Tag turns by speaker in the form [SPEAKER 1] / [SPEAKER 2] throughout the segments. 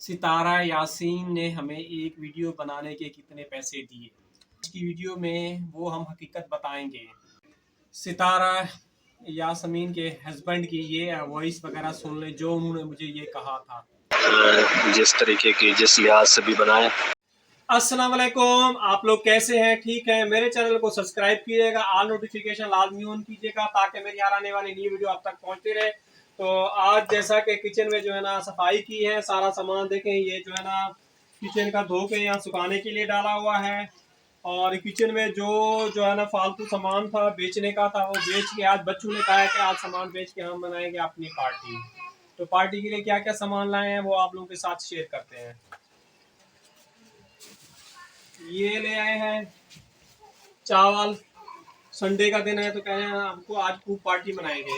[SPEAKER 1] सितारा यासीन ने हमें एक वीडियो बनाने के कितने पैसे दिए। आज की वीडियो में वो हम हकीकत बताएंगे। सितारा यास्मीन के हस्बैंड की ये वॉइस वगैरह सुन ले जो उन्होंने मुझे ये कहा था,
[SPEAKER 2] जिस तरीके की जिस लिहाज से भी बनाए।
[SPEAKER 1] अस्सलाम वालेकुम, आप लोग कैसे हैं? ठीक है, मेरे चैनल को सब्सक्राइब कीजिएगा, ऑल नोटिफिकेशन लाजमी ऑन कीजिएगा ताकि मेरी आने वाली नई वीडियो आप तक पहुंचती रहे। तो आज जैसा कि किचन में जो है ना सफाई की है, सारा सामान देखें, ये जो है ना किचन का धो के यहाँ सुखाने के लिए डाला हुआ है। और किचन में जो है ना फालतू सामान था बेचने का था, वो बेच के आज बच्चों ने कहा है कि आज सामान बेच के हम बनाएंगे अपनी पार्टी। तो पार्टी के लिए क्या क्या सामान लाए हैं वो आप लोगों के साथ शेयर करते हैं। ये ले आए हैं चावल, संडे का दिन है तो कह रहे हैं हमको आज खूब पार्टी मनाएंगे।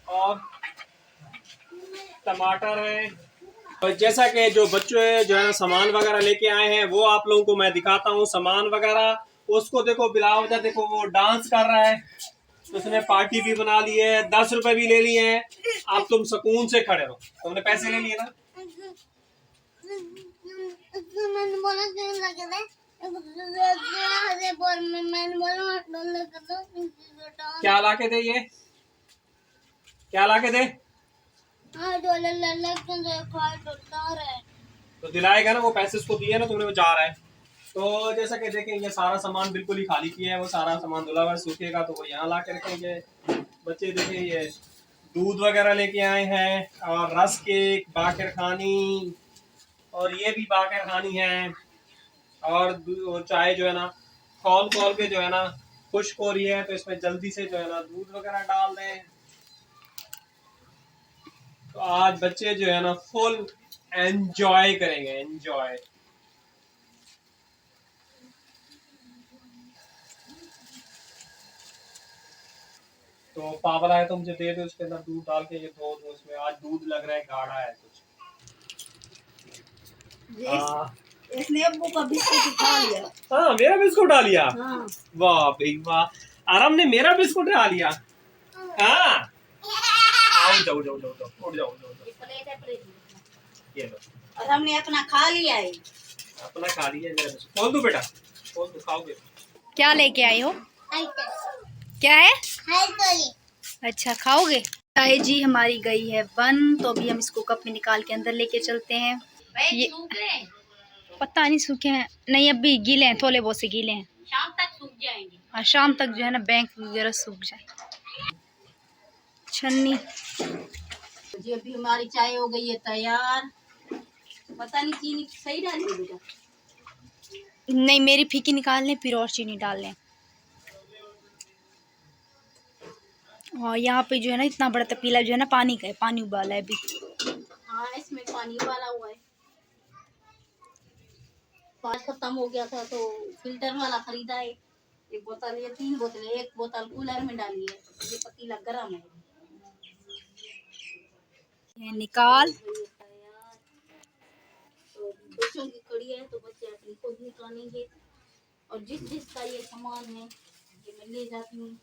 [SPEAKER 1] और टमाटर है। और जैसा कि जो बच्चे जो है ना सामान वगैरह लेके आए हैं वो आप लोगों को मैं दिखाता हूँ सामान वगैरह। उसको देखो बिलाव जा, देखो वो डांस कर रहा है, उसने पार्टी भी बना ली है, 10 रुपए भी ले लिए हैं। आप तुम सुकून से खड़े रहो, तुमने पैसे ले लिए ना। क्या ला के दे, ये क्या ला के दे? तो दिलाएगा ना, वो पैसे उसको दिए ना तुमने, वो जा रहा है। तो जैसा कि देखें ये सारा सामान बिल्कुल ही खाली किया है, वो सारा सामान धुला हुआ सूखेगा तो वो यहाँ ला के रखेंगे। बच्चे देखें ये दूध वगैरह लेके आए हैं और रस केक, बाकर खानी, और ये भी बाकर खानी है। और चाय जो है ना खोल खोल के जो है ना खुश्क हो रही है, तो इसमें जल्दी से जो है ना दूध वगैरह डाल दें। तो आज बच्चे जो है ना फुल एंजॉय करेंगे, एंजॉय। तो पावला है तो मुझे दे दो, उसके अंदर दूध डाल के ये धो दो। इसमें आज दूध लग रहा है गाढ़ा है कुछ।
[SPEAKER 3] इसने अब्बू का बिस्कुट खा लिया।
[SPEAKER 1] हाँ, मेरा बिस्कुट खा लिया।
[SPEAKER 3] हाँ।
[SPEAKER 1] वाह भाई वाह, आराम ने मेरा बिस्कुट खा लिया। हाँ, आओ जाओ जाओ जाओ जाओ, उठ जाओ जाओ जाओ। ये लो,
[SPEAKER 3] और हमने अपना खा लिया है।
[SPEAKER 1] अपना खा लिया। खोल दो बेटा, खोल दो, खाओगे।
[SPEAKER 4] क्या लेके आई हो? क्या है? अच्छा, खाओगे? चाय जी हमारी गई है बन, तो अभी हम इसको कप में निकाल के अंदर लेके चलते हैं। ये पता नहीं सूखे हैं, नहीं अभी गीले हैं, थोड़े बहुत से गीले हैं,
[SPEAKER 3] शाम तक सूख जाएंगे।
[SPEAKER 4] हाँ शाम तक जो है ना बैंक वगैरह सूख जाए। छन्नी
[SPEAKER 3] जी अभी हमारी चाय हो गई है तैयार। पता नहीं चीनी सही डाली है बेटा?
[SPEAKER 4] नहीं, मेरी फीकी निकाल लें फिर और चीनी डाल लें। और यहाँ पे जो है ना इतना बड़ा तपीला जो है ना पानी का है, पानी उबाला है अभी।
[SPEAKER 3] हाँ इसमें पानी वाला हुआ है। पानी खत्म हो गया था तो फिल्टर वाला खरीदा है। एक बोतल, ये 3 बोतल, एक बोतल कूलर में डाली है। ये पतीला गर्म है।
[SPEAKER 4] ये निकाल।
[SPEAKER 3] तो बच्चों की कड़ी है तो बच्चे अपनी खुद निकालेंगे। और जिस जिसका ये सामान है ये मैं ले जाती हूँ।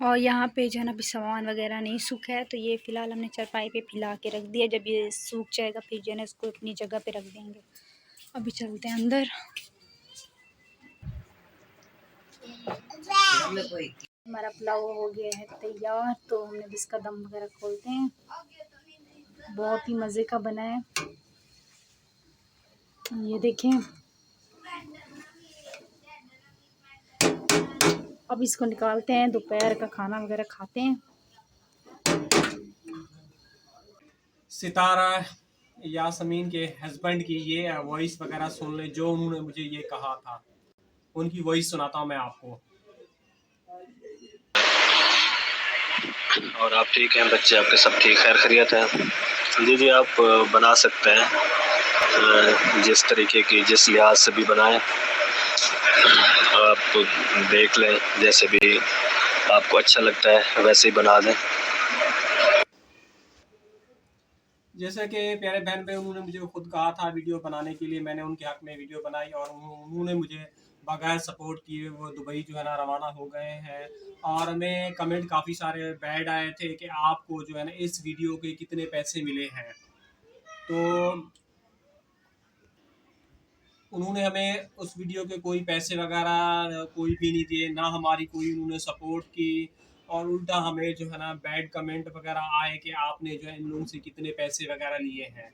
[SPEAKER 4] और यहाँ पे जो है ना अभी सामान वगैरह नहीं सूखा है, तो ये फ़िलहाल हमने चारपाई पे फैला के रख दिया। जब ये सूख जाएगा फिर जो है ना इसको अपनी जगह पे रख देंगे। अभी चलते हैं अंदर। हमारा पुलाव हो गया है तैयार, तो हमने भी इसका दम वगैरह खोलते हैं। बहुत ही मज़े का बना है, ये देखें। अब इसको निकालते हैं, दोपहर का खाना वगैरह खाते हैं।
[SPEAKER 1] सितारा यास्मीन के हस्बैंड की ये वॉइस वगैरह सुन ले जो उन्होंने मुझे ये कहा था। उनकी वॉइस सुनाता हूँ मैं आपको।
[SPEAKER 2] और आप ठीक हैं? बच्चे आपके सब ठीक खैर खैरियत है? जी आप बना सकते हैं जिस तरीके की जिस लिहाज से भी बनाएं। आप देख लें, जैसे भी आपको अच्छा लगता है वैसे ही बना दें।
[SPEAKER 1] जैसे कि प्यारे बहन पे उन्होंने मुझे खुद कहा था वीडियो बनाने के लिए, मैंने उनके हक में वीडियो बनाई और उन्होंने मुझे बगैर सपोर्ट किए वो दुबई जो है ना रवाना हो गए हैं। और हमें कमेंट काफ़ी सारे बैड आए थे कि आपको जो है ना इस वीडियो के कितने पैसे मिले हैं। तो उन्होंने हमें उस वीडियो के कोई पैसे वगैरह कोई भी नहीं दिए, ना हमारी कोई उन्होंने सपोर्ट की, और उल्टा हमें जो है ना बैड कमेंट वगैरह आए कि आपने जो है इन लोगों से कितने पैसे वगैरह लिए हैं।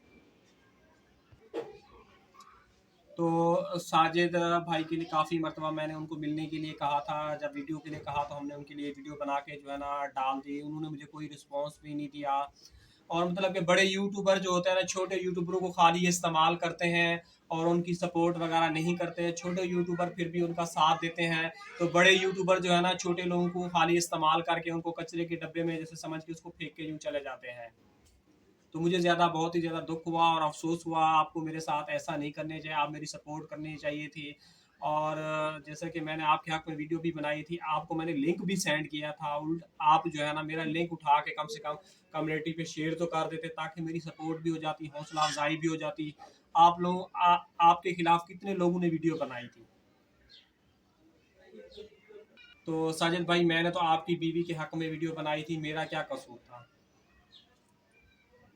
[SPEAKER 1] तो साजिद भाई के लिए काफ़ी मरतबा मैंने उनको मिलने के लिए कहा था, जब वीडियो के लिए कहा तो हमने उनके लिए वीडियो बना के जो है ना डाल दी, उन्होंने मुझे कोई रिस्पांस भी नहीं दिया। और मतलब कि बड़े यूट्यूबर जो होते हैं ना, छोटे यूट्यूबरों को खाली इस्तेमाल करते हैं और उनकी सपोर्ट वगैरह नहीं करते हैं। छोटे यूट्यूबर फिर भी उनका साथ देते हैं, तो बड़े यूट्यूबर जो है ना छोटे लोगों को खाली इस्तेमाल करके उनको कचरे के डब्बे में जैसे समझ के उसको फेंक के यूँ चले जाते हैं। तो मुझे बहुत ही ज़्यादा दुख हुआ और अफसोस हुआ। आपको मेरे साथ ऐसा नहीं करने चाहिए, आप मेरी सपोर्ट करनी चाहिए थी। और जैसे कि मैंने आपके हक़ में वीडियो भी बनाई थी, आपको मैंने लिंक भी सेंड किया था, आप जो है ना मेरा लिंक उठा के कम से कम कम्युनिटी पे शेयर तो कर देते, ताकि मेरी सपोर्ट भी हो जाती, हौसला अफजाई भी हो जाती। आप लोग आपके खिलाफ कितने लोगों ने वीडियो बनाई थी। तो साजिद भाई, मैंने तो आपकी बीवी के हक़ में वीडियो बनाई थी, मेरा क्या कसूर था।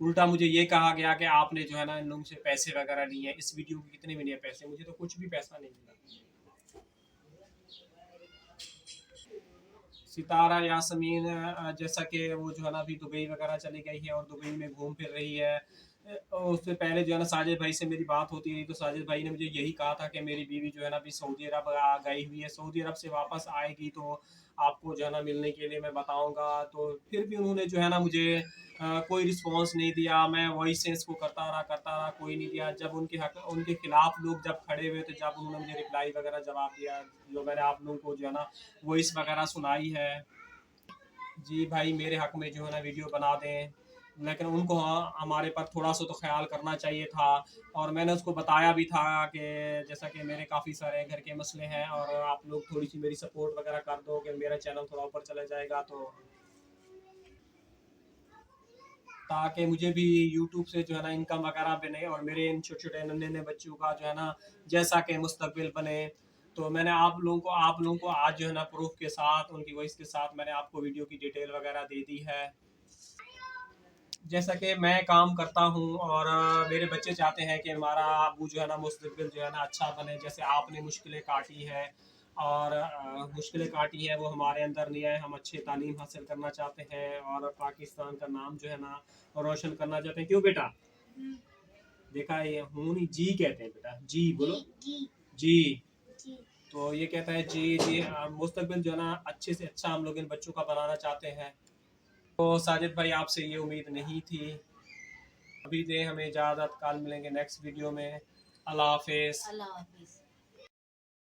[SPEAKER 1] उल्टा मुझे ये कहा गया कि आपने जो है ना इन लोगों से पैसे वगैरह लिए हैं। इस वीडियो के कितने मिले पैसे, मुझे तो कुछ भी पैसा नहीं मिला। सितारा यास्मीन जैसा कि वो जो है ना अभी दुबई वगैरह चली गई है और दुबई में घूम फिर रही है। उससे पहले जो है ना साजिद भाई से मेरी बात होती रही, तो साजिद भाई ने मुझे यही कहा था कि मेरी बीवी जो है ना अभी सऊदी अरब गई हुई है, सऊदी अरब से वापस आएगी तो आपको जो है ना मिलने के लिए मैं बताऊंगा। तो फिर भी उन्होंने जो है ना मुझे कोई रिस्पांस नहीं दिया। मैं वॉइस सेंस को करता रहा, कोई नहीं दिया। जब उनके खिलाफ लोग जब खड़े हुए थे, जब उन्होंने मुझे रिप्लाई वगैरह जवाब दिया, जो मैंने आप लोगों को जो है ना वॉइस वगैरह सुनाई है। जी भाई, मेरे हक़ में जो है ना वीडियो बना दें, लेकिन उनको हमारे पर थोड़ा सा तो ख्याल करना चाहिए था। और मैंने उसको बताया भी था कि जैसा कि मेरे काफ़ी सारे घर के मसले हैं और आप लोग थोड़ी सी मेरी सपोर्ट वगैरह कर दो कि मेरा चैनल थोड़ा ऊपर चला जाएगा, तो ताकि मुझे भी यूट्यूब से जो है ना इनकम वगैरह बने और मेरे इन छोटे-छोटे नन्हे-नन्हे बच्चों का जो है ना जैसा कि मुस्तकबिल बने। तो मैंने आप लोगों को आज जो है ना प्रूफ़ के साथ, उनकी वॉइस के साथ मैंने आपको वीडियो की डिटेल वगैरह दे दी है। जैसा कि मैं काम करता हूँ और मेरे बच्चे चाहते हैं कि हमारा अब्बू जो है ना मुस्तकबिल जो है ना अच्छा बने, जैसे आपने मुश्किलें काटी है और मुश्किलें काटी है वो हमारे अंदर नहीं आए। हम अच्छी तालीम हासिल करना चाहते हैं और पाकिस्तान का नाम जो है ना रोशन करना चाहते हैं। क्यों बेटा? देखा, ये हूँ नहीं, जी कहते हैं बेटा, जी बोलो। जी। तो ये कहता है जी जी। मुस्तकबिल जो है ना अच्छे से अच्छा हम लोग इन बच्चों का बनाना चाहते हैं। तो साजिद भाई, आपसे ये उम्मीद नहीं थी। अभी दे हमें इजाज़त, कल मिलेंगे नेक्स्ट वीडियो में। अल्लाह हाफिज़।
[SPEAKER 3] अल्लाह हाफिज़।